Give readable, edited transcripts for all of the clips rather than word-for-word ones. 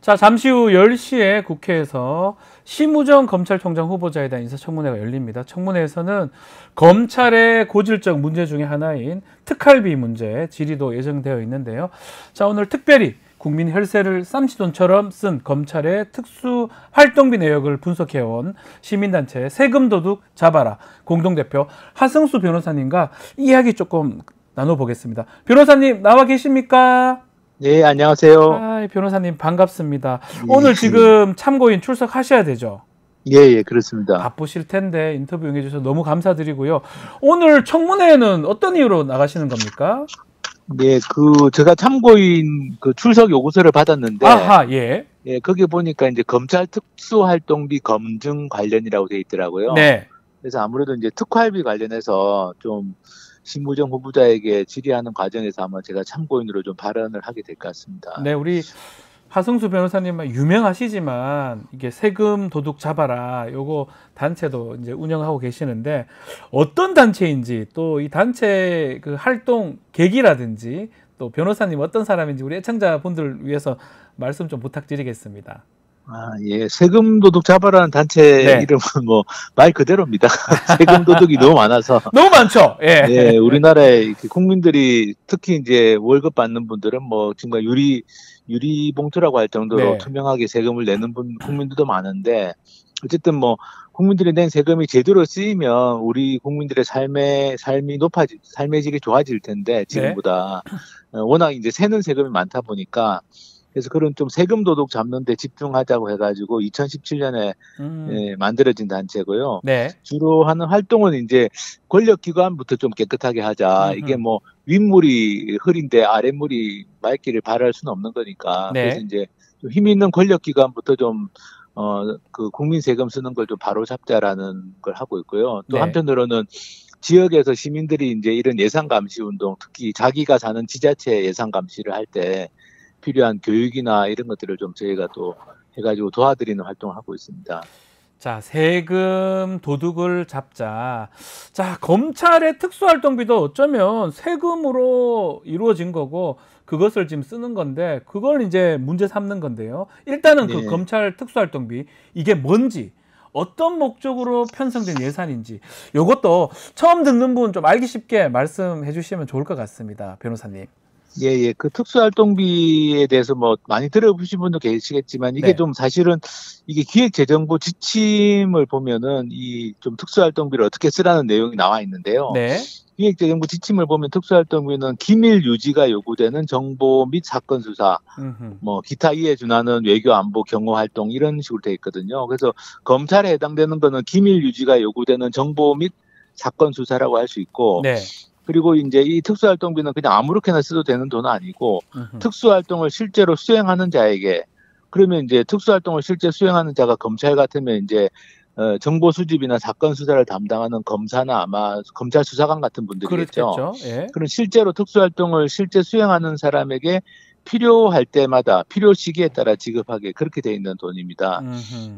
자, 잠시 후 10시에 국회에서 심우정 검찰총장 후보자에 대한 인사청문회가 열립니다. 청문회에서는 검찰의 고질적 문제 중에 하나인 특활비 문제 질의도 예정되어 있는데요. 자, 오늘 특별히 국민 혈세를 쌈시돈처럼 쓴 검찰의 특수 활동비 내역을 분석해온 시민단체 세금도둑 잡아라 공동대표 하승수 변호사님과 이야기 조금 나눠보겠습니다. 변호사님 나와 계십니까? 네, 안녕하세요. 변호사님 반갑습니다. 오늘 지금 참고인 출석하셔야 되죠? 예, 그렇습니다. 바쁘실 텐데 인터뷰 응해주셔서 너무 감사드리고요. 오늘 청문회에는 어떤 이유로 나가시는 겁니까? 네, 제가 참고인 출석 요구서를 받았는데, 아하, 예. 예, 거기 보니까 이제 검찰 특수활동비 검증 관련이라고 돼 있더라고요. 네. 그래서 아무래도 이제 특활비 관련해서 좀 심우정 후보자에게 질의하는 과정에서 아마 제가 참고인으로 좀 발언을 하게 될 것 같습니다. 네, 우리 하승수 변호사님 유명하시지만 이게 세금 도둑 잡아라 요거 단체도 이제 운영하고 계시는데 어떤 단체인지 또 이 단체 그 활동 계기라든지 또 변호사님 어떤 사람인지 우리 애청자분들 위해서 말씀 좀 부탁드리겠습니다. 예, 세금 도둑 잡아라는 단체 네. 이름은 뭐 말 그대로입니다. 세금 도둑이 너무 많아서. 너무 많죠? 예. 예, 우리나라의 국민들이 특히 이제 월급 받는 분들은 뭐 정말 유리봉투라고 할 정도로 네. 투명하게 세금을 내는 국민들도 많은데, 어쨌든 뭐 국민들이 낸 세금이 제대로 쓰이면 우리 국민들의 삶의 질이 좋아질 텐데 지금보다. 워낙 이제 새는 세금이 많다 보니까 그래서 그런 좀 세금 도둑 잡는 데 집중하자고 해가지고 2017년에 만들어진 단체고요. 네. 주로 하는 활동은 이제 권력기관부터 좀 깨끗하게 하자. 이게 뭐 윗물이 흐린데 아랫물이 맑기를 바랄 수는 없는 거니까. 네. 그래서 이제 좀 힘 있는 권력기관부터 좀 국민 세금 쓰는 걸 좀 바로잡자라는 걸 하고 있고요. 또 네. 한편으로는 지역에서 시민들이 이제 이런 예산 감시 운동, 특히 자기가 사는 지자체 예산 감시를 할 때 필요한 교육이나 이런 것들을 좀 저희가 또 해가지고 도와드리는 활동을 하고 있습니다. 자, 세금 도둑을 잡자. 자, 검찰의 특수활동비도 어쩌면 세금으로 이루어진 거고 그것을 지금 쓰는 건데 그걸 이제 문제 삼는 건데요. 일단은 네. 그 검찰 특수활동비 이게 뭔지 어떤 목적으로 편성된 예산인지 이것도 처음 듣는 분 좀 알기 쉽게 말씀해 주시면 좋을 것 같습니다. 변호사님. 예. 그 특수활동비에 대해서 뭐 많이 들어보신 분도 계시겠지만 이게 네. 좀 사실은 이게 기획재정부 지침을 보면은 이 좀 특수활동비를 어떻게 쓰라는 내용이 나와 있는데요. 네. 기획재정부 지침을 보면 특수활동비는 기밀 유지가 요구되는 정보 및 사건 수사, 뭐 기타 이에 준하는 외교 안보 경호 활동 이런 식으로 돼 있거든요. 그래서 검찰에 해당되는 거는 기밀 유지가 요구되는 정보 및 사건 수사라고 할 수 있고, 네. 그리고 이제 이 특수활동비는 그냥 아무렇게나 써도 되는 돈은 아니고 특수활동을 실제로 수행하는 자에게, 그러면 이제 특수활동을 실제 수행하는 자가 검찰 같으면 이제 정보 수집이나 사건 수사를 담당하는 검사나 아마 검찰 수사관 같은 분들이겠죠. 그렇겠죠. 예. 그런 실제로 특수활동을 실제 수행하는 사람에게 필요할 때마다 필요 시기에 따라 지급하게 그렇게 돼 있는 돈입니다.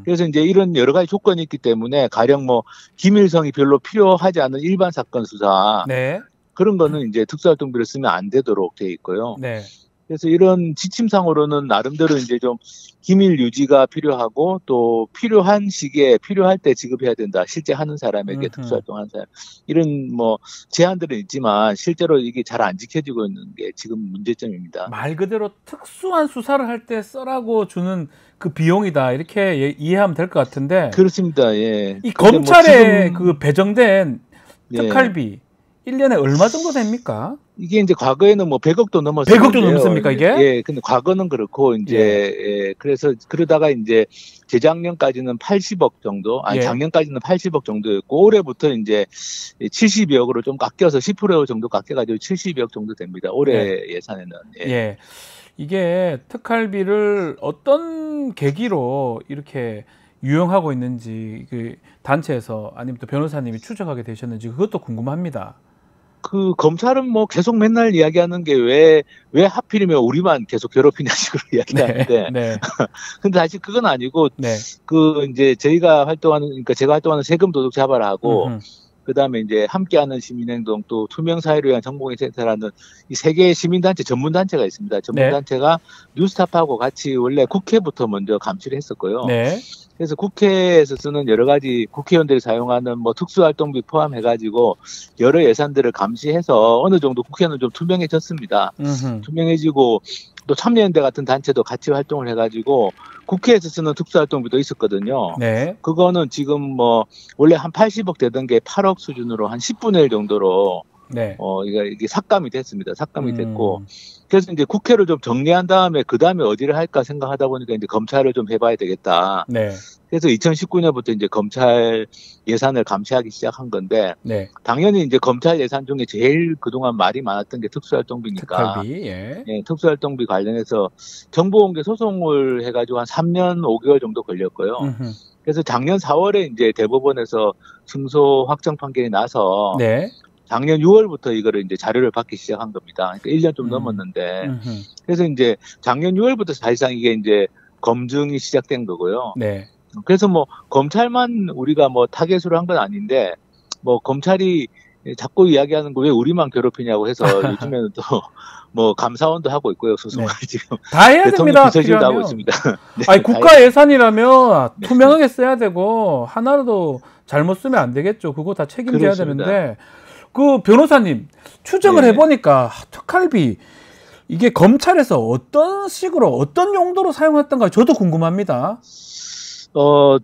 그래서 이제 이런 여러 가지 조건이 있기 때문에 가령 뭐 기밀성이 별로 필요하지 않은 일반 사건 수사, 네. 그런 거는 이제 특수활동비를 쓰면 안 되도록 돼 있고요. 네. 그래서 이런 지침상으로는 나름대로 이제 좀 기밀 유지가 필요하고 또 필요한 시기에 필요할 때 지급해야 된다. 실제 하는 사람에게 특수활동하는 사람. 이런 뭐 제한들은 있지만 실제로 이게 잘 안 지켜지고 있는 게 지금 문제점입니다. 말 그대로 특수한 수사를 할 때 써라고 주는 그 비용이다. 이렇게 이해하면 될 것 같은데. 그렇습니다. 예. 이 검찰에 뭐 그 배정된 예. 특활비 1년에 얼마 정도 됩니까? 이게 이제 과거에는 뭐 100억도 넘었어요. 100억도 넘습니까, 이게? 예, 근데 과거는 그렇고, 이제, 예, 그래서 그러다가 이제 재작년까지는 80억 정도, 아니, 예. 작년까지는 80억 정도였고, 올해부터 이제 70억으로 좀 깎여서 10% 정도 깎여가지고 70억 정도 됩니다. 올해 예산에는. 예. 예. 이게 특활비를 어떤 계기로 이렇게 유용하고 있는지 그 단체에서 아니면 또 변호사님이 추적하게 되셨는지 그것도 궁금합니다. 그 검찰은 뭐 계속 맨날 이야기하는 게 왜 하필이면 우리만 계속 괴롭히냐 식으로 이야기하는데. 네. 근데 사실 그건 아니고, 네. 이제 저희가 활동하는, 그러니까 제가 활동하는 세금 도둑 잡아라 하고, 그다음에 이제 함께하는 시민행동, 또 투명사회를 위한 정보공개센터라는 이 세 개의 시민단체 전문단체가 있습니다. 전문단체가 뉴스타파하고 같이 원래 국회부터 먼저 감시를 했었고요. 네. 그래서 국회에서 쓰는 여러 가지 국회의원들이 사용하는 뭐 특수활동비 포함해가지고 여러 예산들을 감시해서 어느 정도 국회는 좀 투명해졌습니다. 투명해지고 또 참여연대 같은 단체도 같이 활동을 해가지고 국회에서 쓰는 특수활동비도 있었거든요. 네. 그거는 지금 뭐 원래 한 80억 되던 게 8억 수준으로 한 10분의 1 정도로 네. 이게 삭감이 됐습니다. 삭감이 됐고. 그래서 이제 국회를 좀 정리한 다음에 그 다음에 어디를 할까 생각하다 보니까 이제 검찰을 좀 해봐야 되겠다. 네. 그래서 2019년부터 이제 검찰 예산을 감시하기 시작한 건데, 네. 당연히 이제 검찰 예산 중에 제일 그동안 말이 많았던 게 특수활동비니까. 특활비, 예. 예, 특수활동비 관련해서 정보공개 소송을 해가지고 한 3년 5개월 정도 걸렸고요. 그래서 작년 4월에 이제 대법원에서 승소 확정 판결이 나서 네. 작년 6월부터 이거를 이제 자료를 받기 시작한 겁니다. 그러니까 1년 좀 넘었는데. 그래서 이제 작년 6월부터 사실상 이게 이제 검증이 시작된 거고요. 네. 그래서 뭐 검찰만 우리가 뭐 타겟으로 한 건 아닌데, 뭐 검찰이 자꾸 이야기하는 거 왜 우리만 괴롭히냐고 해서 요즘에는 또 뭐 감사원도 하고 있고요. 소송을 네. 지금 다 해야 대통령 됩니다. 비서실도 하고 필요하면. 있습니다. 네, 아니 국가 예산이라면 네. 투명하게 써야 되고 하나라도 잘못 쓰면 안 되겠죠. 그거 다 책임져야 그렇습니다. 되는데 그 변호사님 추정을 네. 해보니까 특활비 이게 검찰에서 어떤 식으로 어떤 용도로 사용했던가 저도 궁금합니다.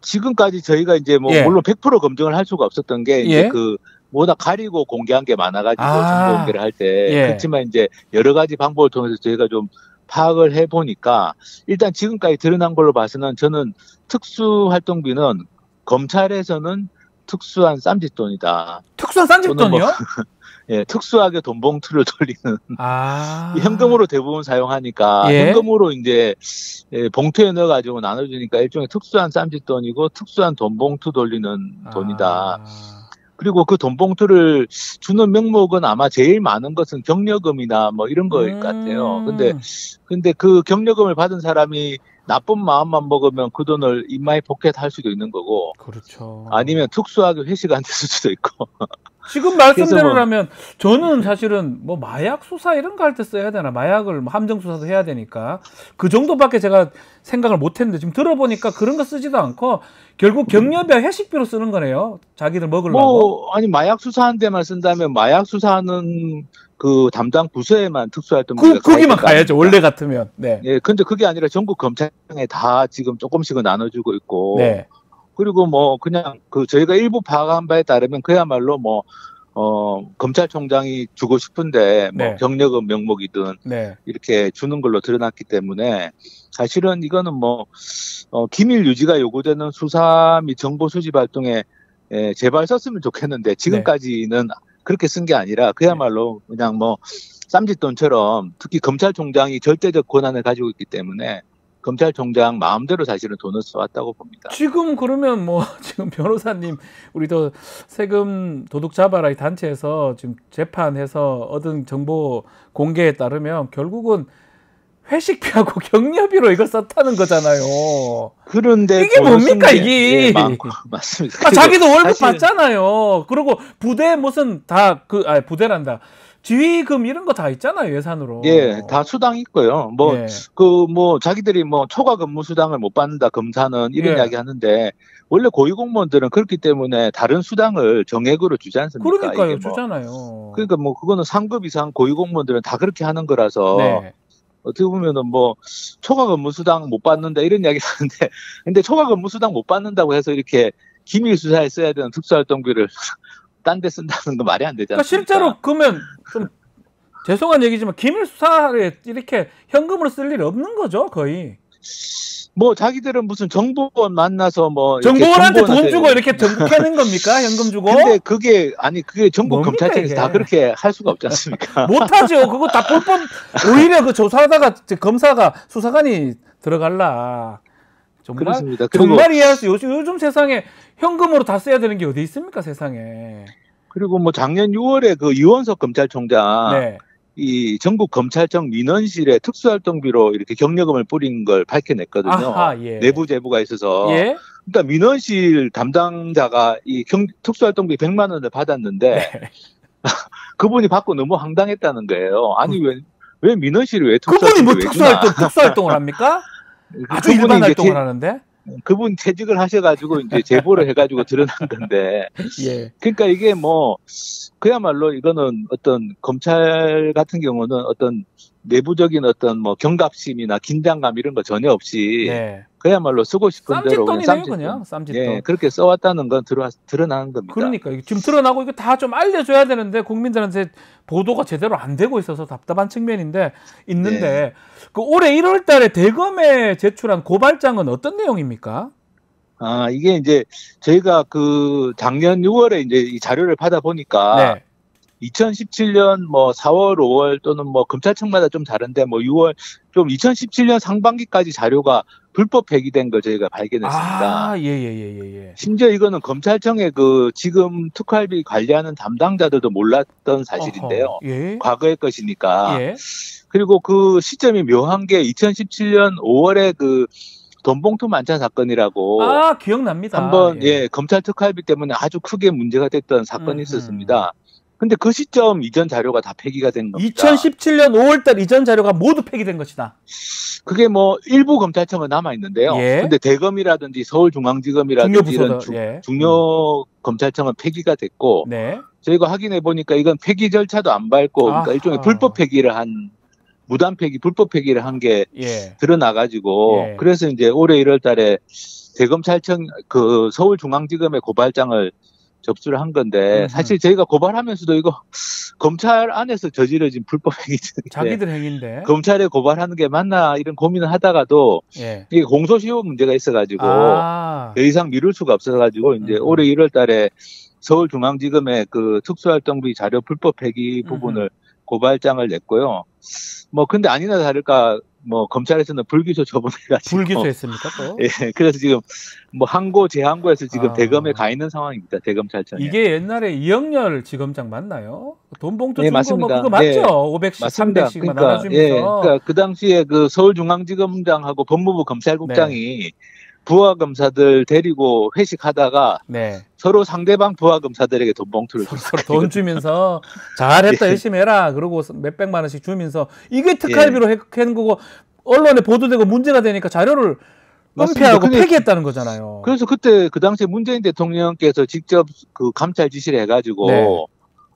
지금까지 저희가 이제 뭐 예. 물론 100% 검증을 할 수가 없었던 게 이제 예. 그 뭐다 가리고 공개한 게 많아가지고 아. 정보 공개를 할 때. 예. 그렇지만 이제 여러 가지 방법을 통해서 저희가 좀 파악을 해보니까 일단 지금까지 드러난 걸로 봐서는 저는 특수활동비는 검찰에서는 특수한 쌈짓돈이다. 특수한 또는 뭐 쌈짓돈이요? 예, 특수하게 돈 봉투를 돌리는 아. 현금으로 대부분 사용하니까 예. 현금으로 이제 봉투에 넣어가지고 나눠주니까 일종의 특수한 쌈짓돈이고 특수한 돈 봉투 돌리는 돈이다. 그리고 그 돈 봉투를 주는 명목은 아마 제일 많은 것은 격려금이나 뭐 이런 거일 것 같아요. 근데 그 격려금을 받은 사람이 나쁜 마음만 먹으면 그 돈을 인마이 포켓할 수도 있는 거고. 그렇죠. 아니면 특수하게 회식 안 됐을 수도 있고. 지금 말씀대로라면 저는 사실은 뭐 마약 수사 이런 거 할 때 써야 되나 마약을 뭐 함정 수사도 해야 되니까 그 정도밖에 제가 생각을 못했는데 지금 들어보니까 그런 거 쓰지도 않고 결국 격려비 회식비로 쓰는 거네요. 자기들 먹으려고. 뭐 아니 마약 수사한 데만 쓴다면 마약 수사하는 그 담당 부서에만 특수활동비가 거기만 가야죠. 원래 같으면. 네. 예, 근데 그게 아니라 전국 검찰청에 다 지금 조금씩은 나눠주고 있고. 네. 그리고 뭐 그냥 그 저희가 일부 파악한 바에 따르면 그야말로 뭐 검찰총장이 주고 싶은데 뭐 네. 격려금 명목이든 네. 이렇게 주는 걸로 드러났기 때문에 사실은 이거는 뭐 기밀 유지가 요구되는 수사 및 정보 수집 활동에 제발 썼으면 좋겠는데 지금까지는 그렇게 쓴 게 아니라 그야말로 그냥 뭐 쌈짓돈처럼 특히 검찰총장이 절대적 권한을 가지고 있기 때문에 검찰총장 마음대로 사실은 돈을 써왔다고 봅니다. 지금 그러면 뭐 지금 변호사님 우리도 세금 도둑 잡아라 이 단체에서 지금 재판해서 얻은 정보 공개에 따르면 결국은 회식비하고 격려비로 이걸 썼다는 거잖아요. 그런데 이게 뭡니까 이게? 예, 맞습니다. 자기도 월급 사실, 받잖아요. 그리고 부대 무슨 다 부대란다. 지휘금 이런 거 다 있잖아요 예산으로. 예, 다 수당 있고요. 뭐 예. 자기들이 뭐 초과 근무 수당을 못 받는다 검사는 이런 예. 이야기 하는데 원래 고위공무원들은 그렇기 때문에 다른 수당을 정액으로 주지 않습니까? 그러니까요, 이게 뭐, 주잖아요. 그러니까 뭐 그거는 상급 이상 고위공무원들은 다 그렇게 하는 거라서 네. 어떻게 보면은 뭐 초과 근무 수당 못 받는다 이런 이야기 하는데 근데 초과 근무 수당 못 받는다고 해서 이렇게 기밀 수사에 써야 되는 특수활동비를 딴 데 쓴다는 거 말이 안 되잖아요. 그러니까 실제로 그러면 좀 죄송한 얘기지만 기밀 수사에 이렇게 현금으로 쓸 일이 없는 거죠, 거의. 뭐 자기들은 무슨 정보원 만나서 뭐 정보원한테 돈 주고 이렇게 정보 캐는 겁니까? 현금 주고? 근데 그게 전국 뭡니까, 검찰청에서 이게? 다 그렇게 할 수가 없지 않습니까? 못하죠. 그거 다 불법. 오히려 그 조사하다가 검사가 수사관이 들어갈라. 정말 그렇습니다. 그리고 정말 이해할 수. 요즘 세상에 현금으로 다 써야 되는 게 어디 있습니까, 세상에? 그리고 뭐 작년 6월에 그 유원석 검찰총장 네. 이 전국 검찰청 민원실에 특수활동비로 이렇게 격려금을 뿌린 걸 밝혀냈거든요. 아하, 예. 내부 제보가 있어서 예. 그러니까 민원실 담당자가 이 특수활동비 100만 원을 받았는데 네. 그분이 받고 너무 황당했다는 거예요. 아니 왜 민원실이 왜 그분이 뭐 특수활동비 왜 주나? 특수활동을 합니까? 아주 그분이 일반 이제 활동을 하는데? 그분 퇴직을 하셔가지고 이제 제보를 해가지고 드러난 건데. 예. 그러니까 이게 뭐 그야말로 이거는 어떤 검찰 같은 경우는 어떤 내부적인 어떤 뭐 경각심이나 긴장감 이런 거 전혀 없이 네. 그야말로 쓰고 싶은 대로 쌈짓돈이네요, 그냥. 쌈짓돈. 예, 그렇게 써왔다는 건 드러나는 겁니다. 그러니까 이게 지금 드러나고 이거 다 좀 알려줘야 되는데 국민들한테 보도가 제대로 안 되고 있어서 답답한 측면인데 있는데 네. 그 올해 1월달에 대검에 제출한 고발장은 어떤 내용입니까? 아, 이게 이제 저희가 그 작년 6월에 이제 이 자료를 받아 보니까 네. 2017년 뭐 4월, 5월 또는 뭐 검찰청마다 좀 다른데 뭐 6월 좀 2017년 상반기까지 자료가 불법 폐기된 걸 저희가 발견했습니다. 아, 예. 심지어 이거는 검찰청의 그 지금 특활비 관리하는 담당자들도 몰랐던 사실인데요. 어허, 예. 과거의 것이니까. 예. 그리고 그 시점이 묘한 게 2017년 5월에 그 돈봉투 만찬 사건이라고 아, 기억납니다. 한번 예, 검찰 특활비 때문에 아주 크게 문제가 됐던 사건이 있었습니다. 근데 그 시점 이전 자료가 다 폐기가 된 겁니다. 2017년 5월달 이전 자료가 모두 폐기된 것이다. 그게 뭐 일부 검찰청은 남아 있는데요. 예. 근데 대검이라든지 서울중앙지검이라든지 이런 중요부서다. 예. 중요 검찰청은 폐기가 됐고 네. 저희가 확인해 보니까 이건 폐기 절차도 안 밟고 그러니까 아하. 일종의 불법 폐기를 한 무단 폐기, 불법 폐기를 한 게 예. 드러나가지고 예. 그래서 이제 올해 1월달에 대검찰청 그 서울중앙지검에 고발장을 접수를 한 건데 사실 저희가 고발하면서도 이거 검찰 안에서 저지러진 불법 행위인데 자기들 행위인데. 검찰에 고발하는 게 맞나 이런 고민을 하다가도 예. 이게 공소시효 문제가 있어가지고 아. 더 이상 미룰 수가 없어가지고 이제 올해 1월달에 서울중앙지검에 그 특수활동비 자료 불법 폐기 부분을 고발장을 냈고요. 뭐 근데 아니나 다를까 뭐 검찰에서는 불기소 처분해가지고 불기소했습니까 또? 예, 그래서 지금 뭐 항고 재항고해서 지금 아. 대검에 가 있는 상황입니다. 대검찰청에. 이게 옛날에 이영렬 지검장 맞나요? 돈봉투 네, 준 거 뭐 맞습니다. 그거 맞죠? 네. 500씩, 맞습니다. 300씩만 그러니까 나눠주면서. 예, 그러니까 그 당시에 그 서울중앙지검장하고 법무부 검찰국장이 부하 검사들 데리고 회식하다가 네. 서로 상대방 부하 검사들에게 돈봉투를 서로 돈 주면서 잘했다 예. 열심히 해라 그러고 몇백만 원씩 주면서 이게 특활비로 한 거고 언론에 보도되고 문제가 되니까 자료를 맞습니다. 은폐하고 근데 폐기했다는 거잖아요. 그래서 그때 그 당시에 문재인 대통령께서 직접 그 감찰 지시를 해가지고 네.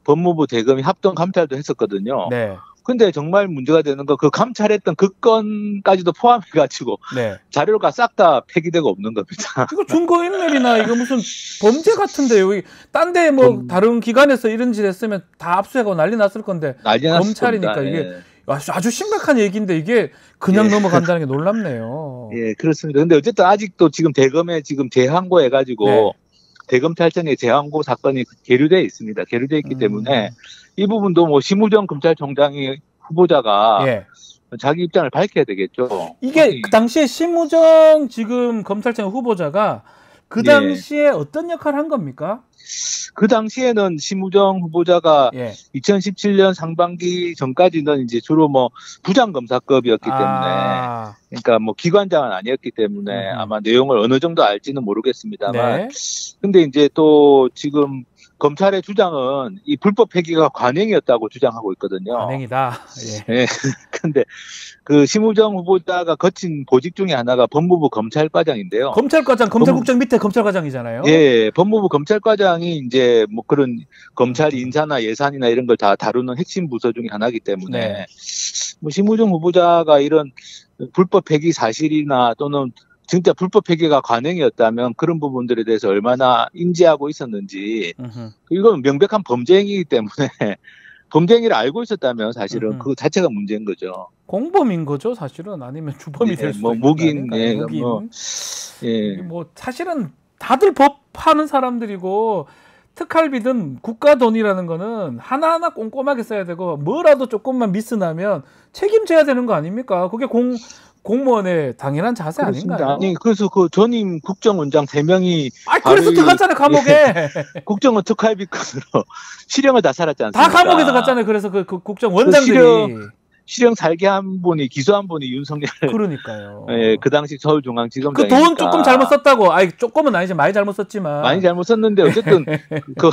법무부 대검이 합동 감찰도 했었거든요. 네. 근데 정말 문제가 되는 거 그 감찰했던 그 건까지도 포함해가지고 네. 자료가 싹 다 폐기되고 없는 겁니다. 이거 증거인멸이나 이거 무슨 범죄 같은데 여기 딴 데 뭐 다른 기관에서 이런 짓 했으면 다 압수하고 난리 났을 건데 난리 났을 검찰이니까 겁니다. 이게 예. 아주 심각한 얘기인데 이게 그냥 예. 넘어간다는 게 놀랍네요. 예, 그렇습니다. 근데 어쨌든 아직도 지금 대검에 지금 재항고 해가지고 네. 대검찰청에 재항고 사건이 계류되어 있습니다. 계류되어 있기 때문에 이 부분도 뭐 심우정 검찰총장이 후보자가 예. 자기 입장을 밝혀야 되겠죠. 이게 그 당시에 심우정 지금 검찰청 후보자가 그 예. 당시에 어떤 역할을 한 겁니까? 그 당시에는 심우정 후보자가 예. 2017년 상반기 전까지는 이제 주로 뭐 부장검사급이었기 때문에 그러니까 뭐 기관장은 아니었기 때문에 아마 내용을 어느 정도 알지는 모르겠습니다.만 네. 근데 이제 또 지금 검찰의 주장은 이 불법 폐기가 관행이었다고 주장하고 있거든요. 관행이다. 예. 예. 근데 그 심우정 후보자가 거친 보직 중에 하나가 법무부 검찰과장인데요. 검찰과장, 검찰국장 밑에 검찰과장이잖아요. 예, 법무부 검찰과장이 이제 뭐 그런 검찰 인사나 예산이나 이런 걸 다 다루는 핵심 부서 중에 하나이기 때문에 네. 뭐 심우정 후보자가 이런 불법 폐기 사실이나 또는 진짜 불법 폐기가 관행이었다면 그런 부분들에 대해서 얼마나 인지하고 있었는지 이건 명백한 범죄 행위이기 때문에 범죄 행위를 알고 있었다면 사실은 그 자체가 문제인 거죠. 공범인 거죠, 사실은. 아니면 주범이 될 수도 뭐 있는 묵인, 거 아닌가요? 예, 묵인. 예. 뭐 사실은 다들 법하는 사람들이고 특활비든 국가 돈이라는 거는 하나하나 꼼꼼하게 써야 되고 뭐라도 조금만 미스 나면 책임져야 되는 거 아닙니까? 그게 공무원의 당연한 자세 그렇습니다. 아닌가요? 아니 그래서 그 전임 국정원장 3명이 그래서 들어갔잖아요, 감옥에. 국정원 특활비 건으로 실형을 다 살았지 않습니까? 다 감옥에서 갔잖아요. 그래서 그 국정원장들이. 실형 살게 한 분이 기소한 분이 윤석열 그러니까요. 예, 그 당시 그 서울중앙지검장이니까 돈 조금 잘못 썼다고. 아이 조금은 아니지 많이 잘못 썼지만. 많이 잘못 썼는데 어쨌든 그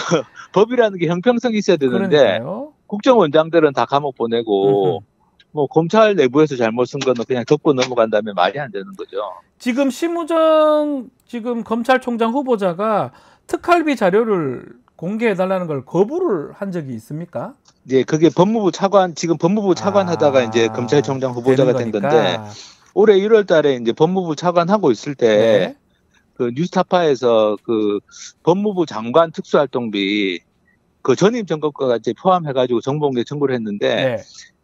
법이라는 게 형평성이 있어야 되는데 그러니까요. 국정원장들은 다 감옥 보내고 음흠. 뭐 검찰 내부에서 잘못 쓴 거는 그냥 덮고 넘어간다면 말이 안 되는 거죠. 지금 심우정 지금 검찰총장 후보자가 특활비 자료를 공개해달라는 걸 거부를 한 적이 있습니까? 이제 그게 지금 법무부 차관 하다가 이제 검찰총장 후보자가 된 되는 건데 거니까. 올해 1월 달에 이제 법무부 차관 하고 있을 때 네. 그 뉴스타파에서 그 법무부 장관 특수활동비 그 전임 정권과 이제 포함해가지고 정보공개 청구를 했는데 네.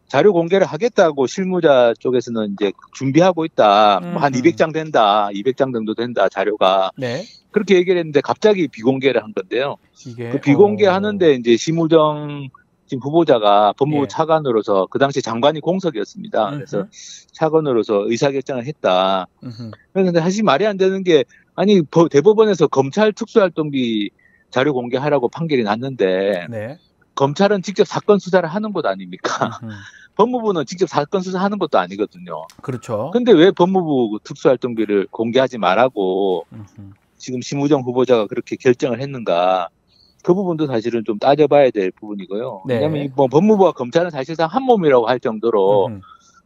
자료 공개를 하겠다고 실무자 쪽에서는 이제 준비하고 있다. 뭐 한 200장 된다. 200장 정도 된다. 자료가. 네. 그렇게 얘기를 했는데 갑자기 비공개를 한 건데요. 이게 그 비공개하는데 이제 심우정 지금 후보자가 법무부 예. 차관으로서 그 당시 장관이 공석이었습니다. 그래서 차관으로서 의사결정을 했다. 그런데 사실 말이 안 되는 게 아니 대법원에서 검찰 특수활동비 자료 공개하라고 판결이 났는데 네. 검찰은 직접 사건 수사를 하는 것 아닙니까? 법무부는 직접 사건 수사하는 것도 아니거든요. 그렇죠. 근데 왜 법무부 특수활동비를 공개하지 말라고 지금 심우정 후보자가 그렇게 결정을 했는가? 그 부분도 사실은 좀 따져봐야 될 부분이고요. 네. 왜냐하면 뭐 법무부와 검찰은 사실상 한 몸이라고 할 정도로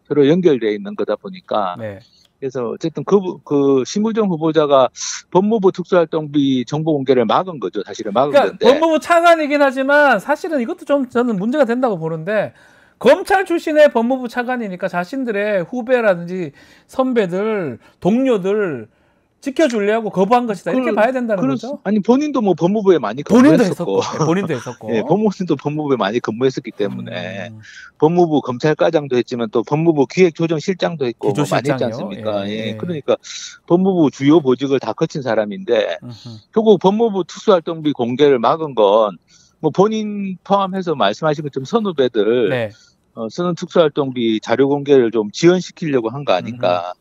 서로 연결되어 있는 거다 보니까. 네. 그래서 어쨌든 그 심우정 후보자가 법무부 특수활동비 정보 공개를 막은 거죠. 사실은 막은 그러니까 건데. 법무부 차관이긴 하지만 사실은 이것도 좀 저는 문제가 된다고 보는데 검찰 출신의 법무부 차관이니까 자신들의 후배라든지 선배들, 동료들 지켜주려고 거부한 것이다. 이렇게 봐야 된다는 거죠. 아니 본인도 뭐 법무부에 많이 본인도 근무했었고, 했었고, 네, 본인도 했었고. 예, 법무부도 법무부에 많이 근무했었기 때문에 법무부 검찰과장도 했지만 또 법무부 기획조정실장도 했고 뭐 많이 했지 않습니까? 예, 예, 그러니까 법무부 주요 보직을 다 거친 사람인데 결국 법무부 특수활동비 공개를 막은 건 뭐 본인 포함해서 말씀하신 것처럼 선후배들 네. 쓰는 특수활동비 자료 공개를 좀 지연시키려고 한 거 아닌가.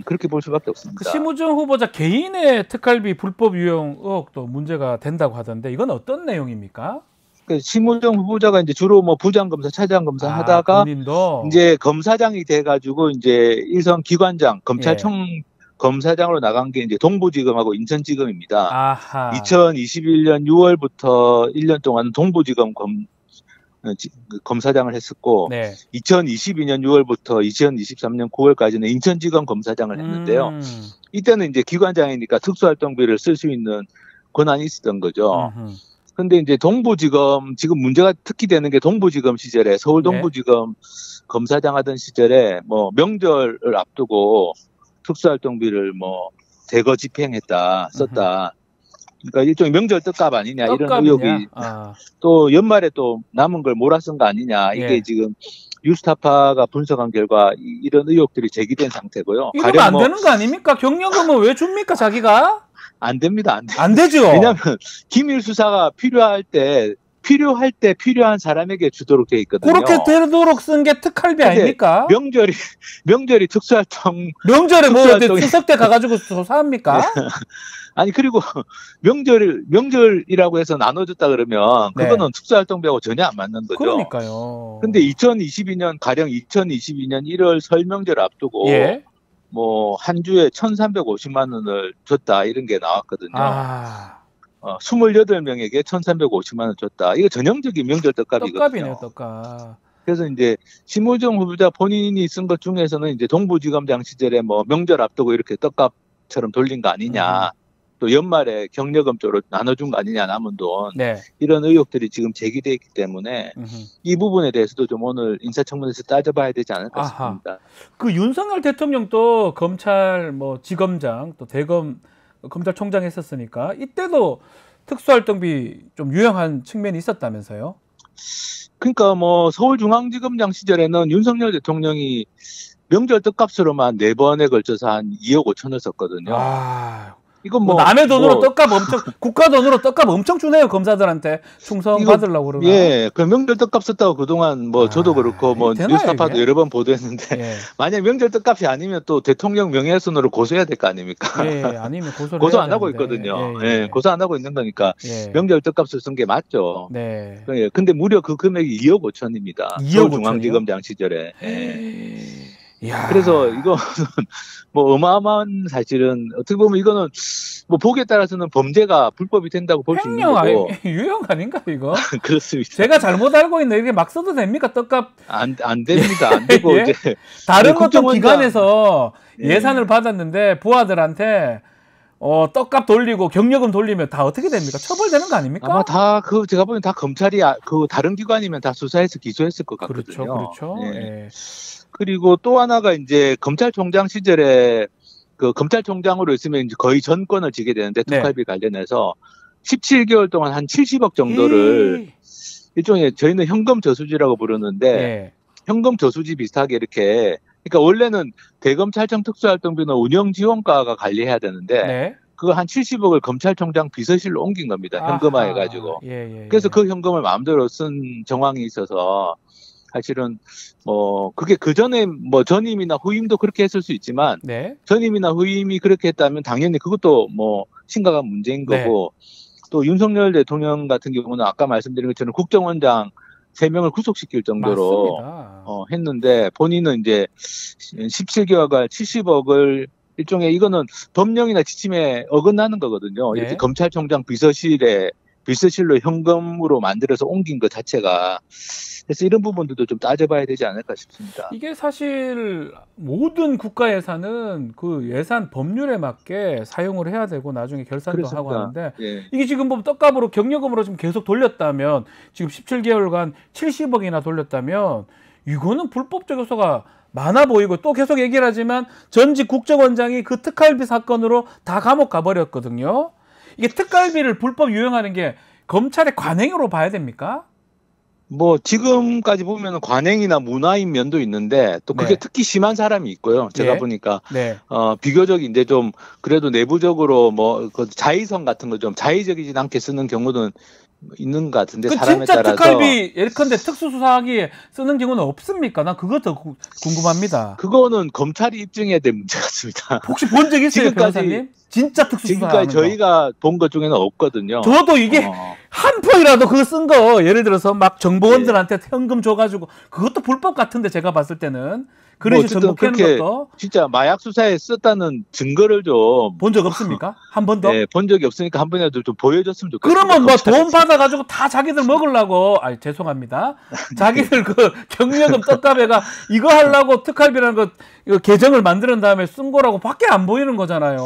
그렇게 볼 수밖에 없습니다. 그 심우정 후보자 개인의 특활비 불법 유용 의혹도 문제가 된다고 하던데 이건 어떤 내용입니까? 그 심우정 후보자가 이제 주로 뭐 부장검사, 차장검사 하다가 본인도 이제 검사장이 돼가지고 이제 일선 기관장, 검찰청 검사장으로 나간 게 이제 동부지검하고 인천지검입니다. 아하. 2021년 6월부터 1년 동안 동부지검 검사장을 했었고, 네. 2022년 6월부터 2023년 9월까지는 인천지검 검사장을 했는데요. 이때는 이제 기관장이니까 특수활동비를 쓸 수 있는 권한이 있었던 거죠. 근데 이제 동부지검, 지금 문제가 특히 되는 게 동부지검 시절에, 서울 동부지검 검사장 하던 시절에 뭐 명절을 앞두고 특수활동비를 뭐 대거 집행했다, 썼다. 그러니까 일종의 명절 떡값 아니냐 이런 의혹이 또 연말에 또 남은 걸 몰아 쓴 거 아니냐 이게 지금 뉴스타파가 분석한 결과 이런 의혹들이 제기된 상태고요. 이러면 안 되는 거 아닙니까? 경력금은 왜 줍니까 자기가? 안 됩니다. 안 되죠. 왜냐하면 기밀 수사가 필요할 때 필요한 사람에게 주도록 돼 있거든요. 그렇게 되도록 쓴 게 특활비 아닙니까? 명절이 특수활동 명절에 뭐 추석 때 가가지고 조사합니까? 아니 그리고 명절이라고 해서 나눠줬다 그러면 그거는 특수활동비하고 전혀 안 맞는 거죠. 그러니까요. 근데 2022년 1월 설 명절 앞두고 뭐 한 주에 1,350만 원을 줬다 이런 게 나왔거든요. 28명에게 1,350만 원 줬다. 이거 전형적인 명절 떡값이거든요. 떡값이네요, 떡값. 그래서 이제 심우정 후보자 본인이 쓴 것 중에서는 이제 동부지검장 시절에 뭐 명절 앞두고 이렇게 떡값처럼 돌린 거 아니냐. 또 연말에 경력금 쪽으로 나눠준 거 아니냐 남은 돈. 이런 의혹들이 지금 제기되어 있기 때문에 이 부분에 대해서도 좀 오늘 인사청문회에서 따져봐야 되지 않을까 싶습니다. 그 윤석열 대통령도 검찰 뭐 지검장 또 대검 검찰총장 했었으니까 이때도 특수활동비 좀 유용한 측면이 있었다면서요? 그러니까 뭐 서울중앙지검장 시절에는 윤석열 대통령이 명절 떡값으로만 4번에 걸쳐서 한 2억 5천을 썼거든요. 이건 뭐 남의 돈으로 떡값 엄청 국가 돈으로 떡값 엄청 주네요 검사들한테 충성 받으려고 그러나. 예, 그 명절 떡값 썼다고 그동안 뭐 저도 그렇고 뭐 뉴스타파도 여러 번 보도했는데 예. 만약 명절 떡값이 아니면 또 대통령 명예훼손으로 고소해야 될 거 아닙니까? 예, 아니면 고소를 고소 해야 안 하고 되는데. 있거든요. 예, 예. 예, 고소 안 하고 있는 거니까 예. 명절 떡값을 쓴 게 맞죠. 네. 예, 근데 무려 그 금액이 2억 5천입니다. 2억 서울중앙지검장 시절에. 예. 이야. 그래서 이거는 뭐 어마어마한 사실은 어떻게 보면 이거는 뭐 보기에 따라서는 범죄가 불법이 된다고 볼 수 있는 거고. 유형 아닌가 이거? 그렇습니다. 제가 잘못 알고 있는데 이게 막 써도 됩니까 떡값? 안 됩니다. 안 되고 예? 이제 다른 어떤 기관에서 예. 예산을 받았는데 부하들한테 떡값 돌리고 경력금 돌리면 다 어떻게 됩니까? 처벌되는 거 아닙니까? 아마 다 그 제가 보기엔 다 검찰이 그 다른 기관이면 다 수사해서 기소했을 것 같거든요. 그렇죠. 예. 예. 그리고 또 하나가 이제 검찰총장 시절에 그 검찰총장으로 있으면 이제 거의 전권을 지게 되는데 네. 특활비 관련해서 17개월 동안 한 70억 정도를 일종의 저희는 현금 저수지라고 부르는데 예. 현금 저수지 비슷하게 이렇게 그러니까 원래는 대검찰청 특수활동비는 운영지원과가 관리해야 되는데 네. 그거 한 70억을 검찰총장 비서실로 옮긴 겁니다. 현금화해가지고. 예. 그래서 그 현금을 마음대로 쓴 정황이 있어서 사실은 뭐 그게 그 전에 뭐 전임이나 후임도 그렇게 했을 수 있지만 네. 전임이나 후임이 그렇게 했다면 당연히 그것도 뭐 심각한 문제인 거고 또 윤석열 대통령 같은 경우는 아까 말씀드린 것처럼 국정원장 3명을 구속시킬 정도로 했는데 본인은 이제 17개월간 70억을 일종의 이거는 법령이나 지침에 어긋나는 거거든요. 네. 이렇게 검찰총장 비서실로 현금으로 만들어서 옮긴 것 자체가. 그래서 이런 부분들도 좀 따져봐야 되지 않을까 싶습니다. 이게 사실 모든 국가 예산은 그 예산 법률에 맞게 사용을 해야 되고 나중에 결산도 그렇습니다. 하고 하는데 예. 이게 지금 뭐 떡값으로 경력금으로 지금 계속 돌렸다면 지금 17개월간 70억이나 돌렸다면 이거는 불법적 요소가 많아 보이고 또 계속 얘기를 하지만 전직 국정원장이 그 특활비 사건으로 다 감옥 가버렸거든요. 이게 특활비를 불법 유용하는 게 검찰의 관행으로 봐야 됩니까? 뭐 지금까지 보면 관행이나 문화인 면도 있는데 또 그게 네. 특히 심한 사람이 있고요. 제가 네. 보니까 네. 비교적 이제 좀 그래도 내부적으로 뭐 그 자의성 같은 거 좀 자의적이진 않게 쓰는 경우는 있는 것 같은데 그 사람에 진짜 따라서 특활비 예컨대 특수수사하기에 쓰는 경우는 없습니까? 난 그거 더 궁금합니다. 그거는 검찰이 입증해야 될 문제 같습니다. 혹시 본 적 있어요, 지금까지- 변호사님? 진짜 특수수사. 지금까지 저희가 본 것 중에는 없거든요. 저도 이게 한 포이라도 그거 쓴 거 예를 들어서 막 정보원들한테 현금 줘가지고 그것도 불법 같은데 제가 봤을 때는 그런 뭐 식으로 어쨌든 전복하는 것도 진짜 마약 수사에 썼다는 증거를 좀 본 적 없습니까? 한 번도? 네, 본 적이 없으니까 한 번이라도 좀 보여줬으면 좋겠어요. 그러면 뭐 돈 받아가지고 다 자기들 먹으려고, 아니, 죄송합니다. 자기들 그 경력금 떡값에가 이거 하려고 특활비라는 거, 이거 계정을 만드는 다음에 쓴 거라고 밖에 안 보이는 거잖아요.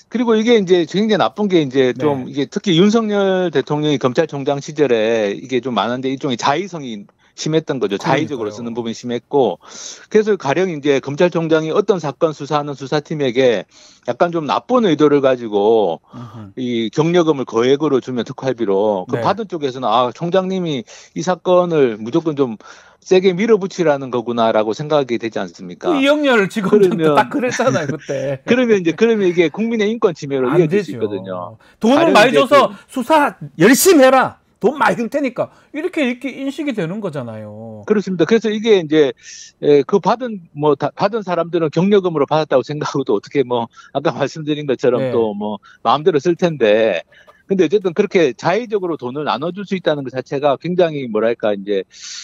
그리고 이게 이제 굉장히 나쁜 게 이제 좀 네. 이게 특히 윤석열 대통령이 검찰총장 시절에 이게 좀 많은데 일종의 자의성이 심했던 거죠. 자의적으로 그러니까요. 쓰는 부분이 심했고 그래서 가령 이제 검찰총장이 어떤 사건 수사하는 수사팀에게 약간 좀 나쁜 의도를 가지고 이 경력금을 거액으로 주면 특활비로 그 네. 받은 쪽에서는 총장님이 이 사건을 무조건 좀 세게 밀어붙이라는 거구나라고 생각이 되지 않습니까? 그 이영렬 지검장도 그러면- 딱 그랬잖아요, 그때. 그러면 이게 국민의 인권 침해로 안 이어질 수 되죠. 있거든요. 돈을 다른 많이 이제 줘서 수사 열심히 해라. 돈 많이 줄 테니까. 이렇게 인식이 되는 거잖아요. 그렇습니다. 그래서 이게 이제 그 받은 사람들은 경력금으로 받았다고 생각하고도 어떻게 뭐 아까 말씀드린 것처럼 네. 또 뭐 마음대로 쓸 텐데 근데 어쨌든 그렇게 자의적으로 돈을 나눠줄 수 있다는 것 자체가 굉장히 뭐랄까 이제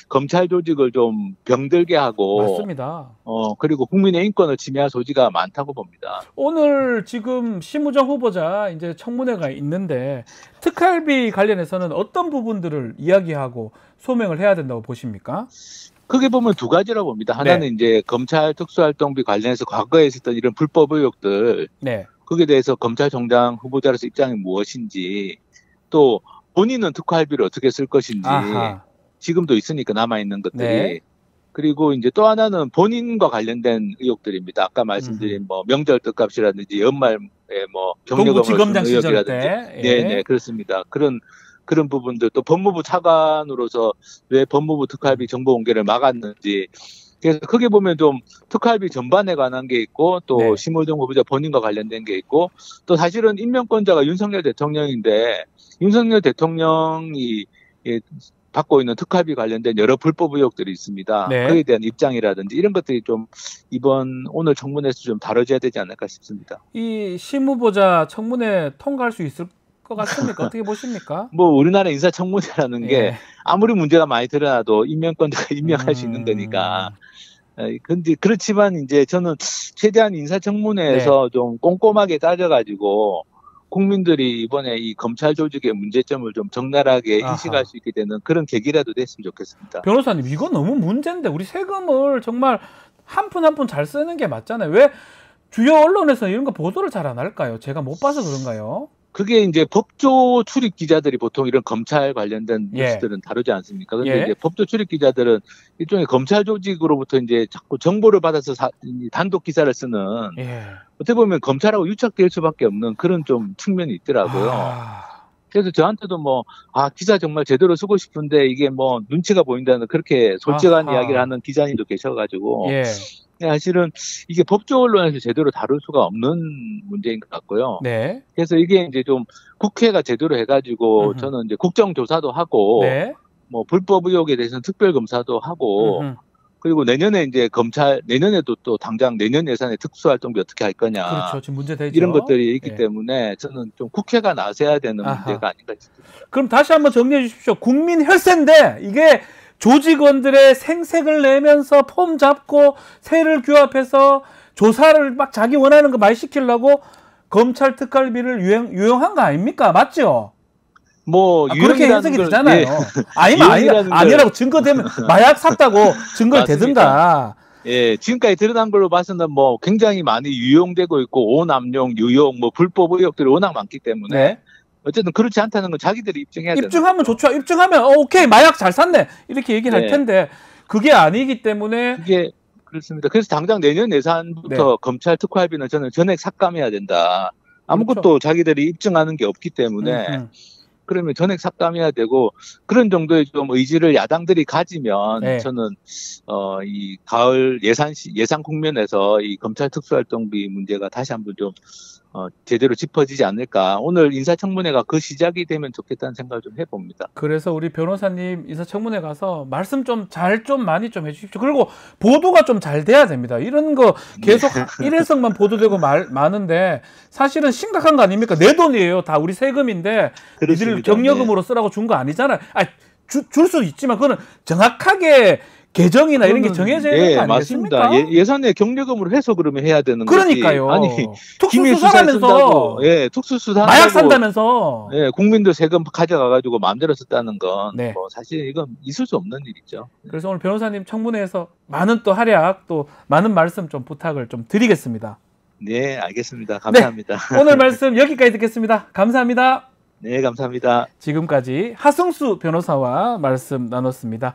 검찰 조직을 좀 병들게 하고 맞습니다. 그리고 국민의 인권을 침해할 소지가 많다고 봅니다. 오늘 지금 심우정 후보자 이제 청문회가 있는데 특활비 관련해서는 어떤 부분들을 이야기하고 소명을 해야 된다고 보십니까? 크게 보면 두 가지라고 봅니다. 하나는 이제 검찰 특수활동비 관련해서 과거에 있었던 이런 불법 의혹들 네. 거기에 대해서 검찰총장 후보자로서 입장이 무엇인지 또 본인은 특활비를 어떻게 쓸 것인지 아하. 지금도 있으니까 남아있는 것들이 네. 그리고 이제 또 하나는 본인과 관련된 의혹들입니다. 아까 말씀드린 뭐 명절 떡값이라든지 연말에 뭐 경력금을 동부지검장 쓰는 시절 의혹이라든지 때. 예. 네네 그렇습니다. 그런 부분들 또 법무부 차관으로서 왜 법무부 특활비 정보 공개를 막았는지 그래서 크게 보면 좀 특활비 전반에 관한 게 있고 또 네. 심우정 후보자 본인과 관련된 게 있고 또 사실은 임명권자가 윤석열 대통령인데 윤석열 대통령이 예, 받고 있는 특활비 관련된 여러 불법 의혹들이 있습니다. 네. 그에 대한 입장이라든지 이런 것들이 좀 오늘 청문회에서 좀 다뤄져야 되지 않을까 싶습니다. 이 심후보자 청문회 통과할 수 있을 것 같습니까? 어떻게 보십니까? 뭐 우리나라 인사청문회라는 게 예. 아무리 문제가 많이 드러나도 임명권자가 임명할 수 있는 거니까. 근데 그렇지만 이제 저는 최대한 인사청문회에서 좀 꼼꼼하게 따져가지고 국민들이 이번에 이 검찰 조직의 문제점을 좀 적나라하게 아하. 인식할 수 있게 되는 그런 계기라도 됐으면 좋겠습니다. 변호사님, 이거 너무 문제인데 우리 세금을 정말 한 푼 한 푼 잘 쓰는 게 맞잖아요. 왜 주요 언론에서 이런 거 보도를 잘 안 할까요? 제가 못 봐서 그런가요? 그게 이제 법조 출입 기자들이 보통 이런 검찰 관련된 예. 뉴스들은 다루지 않습니까? 근데 예. 이제 법조 출입 기자들은 일종의 검찰 조직으로부터 이제 자꾸 정보를 받아서 단독 기사를 쓰는 예. 어떻게 보면 검찰하고 유착될 수밖에 없는 그런 좀 측면이 있더라고요. 그래서 저한테도 기사 정말 제대로 쓰고 싶은데 이게 눈치가 보인다는 그렇게 솔직한 아하. 이야기를 하는 기자님도 계셔가지고 예. 사실은 이게 법조 언론에서 제대로 다룰 수가 없는 문제인 것 같고요. 네. 그래서 이게 이제 좀 국회가 제대로 해가지고 음흠. 저는 이제 국정조사도 하고 네. 불법 의혹에 대해서는 특별검사도 하고 음흠. 그리고 내년에 이제 내년에도 또 당장 내년 예산에 특수활동비 어떻게 할 거냐. 그렇죠. 지금 문제되죠. 이런 것들이 있기 예. 때문에 저는 좀 국회가 나서야 되는 아하. 문제가 아닌가 싶습니다. 그럼 다시 한번 정리해 주십시오. 국민 혈세인데 이게 조직원들의 생색을 내면서 폼 잡고 세를 규합해서 조사를 막 자기 원하는 거 많이 시키려고 검찰 특활비를 유용한 거 아닙니까? 맞죠? 그렇게 해석이 되잖아요. 유용이라는 걸- 아니라고 증거되면 마약 샀다고 증거를 맞습니다. 대든다. 예, 지금까지 드러난 걸로 봐서는 굉장히 많이 유용되고 있고 오남용, 유용, 불법 의혹들이 워낙 많기 때문에 네. 어쨌든 그렇지 않다는 건 자기들이 입증해야 되는 입증하면 거죠. 좋죠. 입증하면 오케이 마약 잘 샀네 이렇게 얘기를 할 네. 텐데 그게 아니기 때문에 그게 그렇습니다. 그래서 당장 내년 예산부터 검찰 특활비는 저는 전액 삭감해야 된다. 아무것도 그렇죠. 자기들이 입증하는 게 없기 때문에 그러면 전액 삭감해야 되고 그런 정도의 좀 의지를 야당들이 가지면 네. 저는 이 가을 예산 국면에서 이 검찰 특수활동비 문제가 다시 한번 좀 제대로 짚어지지 않을까. 오늘 인사청문회가 그 시작이 되면 좋겠다는 생각을 좀 해봅니다. 그래서 우리 변호사님 인사청문회 가서 말씀 좀 많이 좀 해주십시오. 그리고 보도가 좀 잘 돼야 됩니다. 이런 거 계속 일회성만 보도되고 많은데 사실은 심각한 거 아닙니까? 내 돈이에요. 다 우리 세금인데 그렇습니다. 이들 경력금으로 쓰라고 준 거 아니잖아요. 줄 수도 있지만 그거는 정확하게 계정이나 이런 게 정해져야 되는 거 아니겠습니까? 맞습니다. 예산에 경력금으로 해서 그러면 해야 되는 그러니까요. 거지. 아니 특수수사라면서 특수수사 마약 산다면서 국민들 세금 가져가가지고 마음대로 썼다는 건 네. 사실 이건 있을 수 없는 일이죠. 그래서 오늘 변호사님 청문회에서 많은 또 활약 또 많은 말씀 좀 부탁을 좀 드리겠습니다. 네, 알겠습니다. 감사합니다. 오늘 말씀 여기까지 듣겠습니다. 감사합니다. 네, 감사합니다. 지금까지 하승수 변호사와 말씀 나눴습니다.